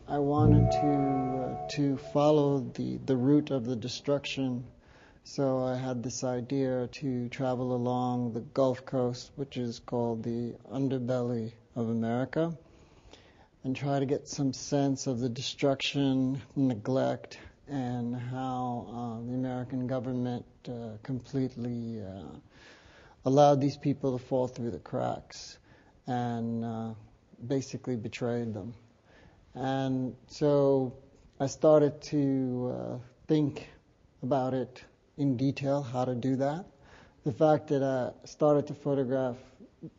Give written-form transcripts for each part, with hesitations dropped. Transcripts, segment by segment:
I wanted to follow the route of the destruction, so I had this idea to travel along the Gulf Coast, which is called the underbelly of America, and try to get some sense of the destruction, neglect, and how the American government completely allowed these people to fall through the cracks and basically betrayed them. And so I started to think about it in detail, how to do that. The fact that I started to photograph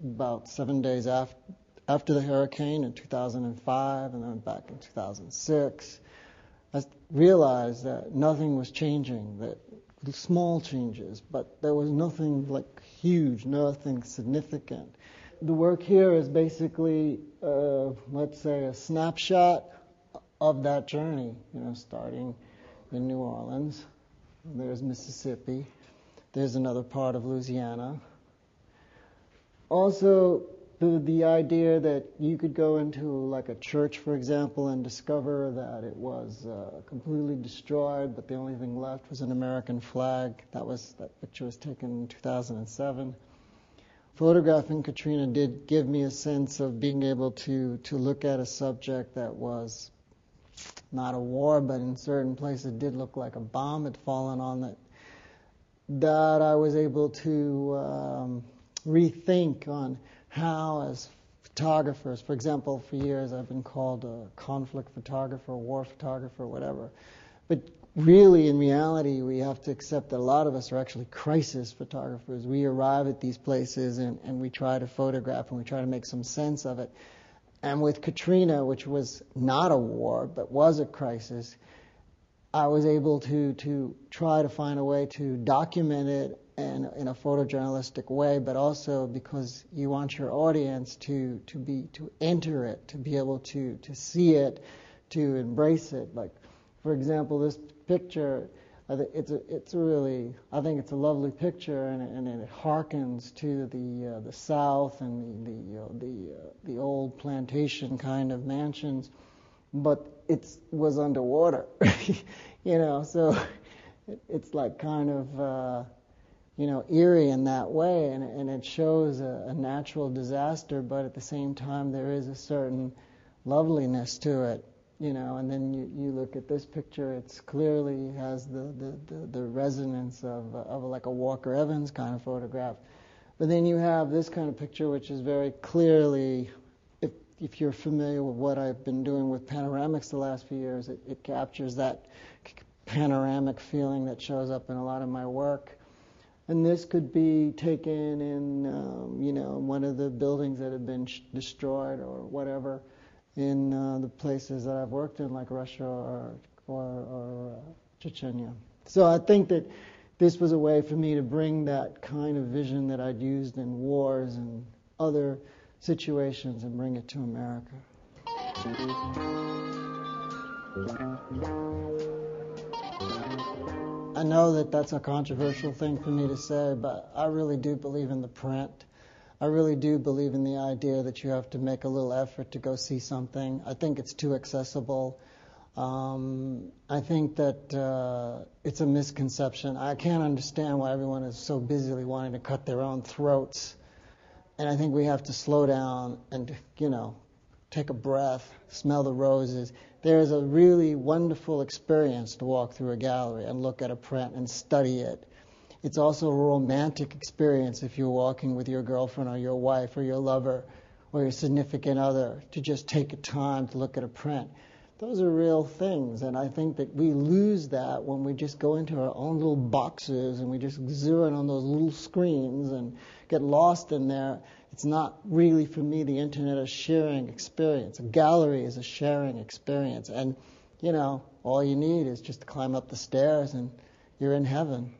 about 7 days after the hurricane in 2005 and then back in 2006, I realized that nothing was changing, that small changes, but there was nothing like huge, nothing significant. The work here is basically, let's say, a snapshot of that journey, starting in New Orleans. There's Mississippi. There's another part of Louisiana. Also, the idea that you could go into like a church, for example, and discover that it was completely destroyed, but the only thing left was an American flag. That picture was taken in 2007. Photographing Katrina did give me a sense of being able to look at a subject that was not a war, but in certain places it did look like a bomb had fallen on it, that I was able to rethink on how, as photographers, for example, for years I've been called a conflict photographer, war photographer, whatever, but really, in reality, we have to accept that a lot of us are actually crisis photographers. We arrive at these places and we try to photograph and we try to make some sense of it. And with Katrina, which was not a war but was a crisis, I was able to try to find a way to document it in a photojournalistic way, but also because you want your audience to enter it, to be able to see it, to embrace it. Like, for example, this picture, I think it's a lovely picture, and it harkens to the South and the old plantation kind of mansions, but it was underwater, so it's like kind of eerie in that way, and it shows a natural disaster, but at the same time there is a certain loveliness to it. And then you look at this picture, it's clearly has the resonance of like a Walker Evans kind of photograph. But then you have this kind of picture, which is very clearly, if you're familiar with what I've been doing with panoramics the last few years, it captures that panoramic feeling that shows up in a lot of my work. And this could be taken in, one of the buildings that have been destroyed or whatever, in the places that I've worked in, like Russia or Chechnya. So I think that this was a way for me to bring that kind of vision that I'd used in wars and other situations and bring it to America. I know that that's a controversial thing for me to say, but I really do believe in the print. I really do believe in the idea that you have to make a little effort to go see something. I think it's too accessible. I think that it's a misconception. I can't understand why everyone is so busily wanting to cut their own throats. And I think we have to slow down and, take a breath, smell the roses. There is a really wonderful experience to walk through a gallery and look at a print and study it. It's also a romantic experience if you're walking with your girlfriend or your wife or your lover or your significant other to just take a time to look at a print. Those are real things, and I think that we lose that when we just go into our own little boxes and we just zero in on those little screens and get lost in there. It's not really, for me, the internet a sharing experience. A gallery is a sharing experience, and all you need is just to climb up the stairs and you're in heaven.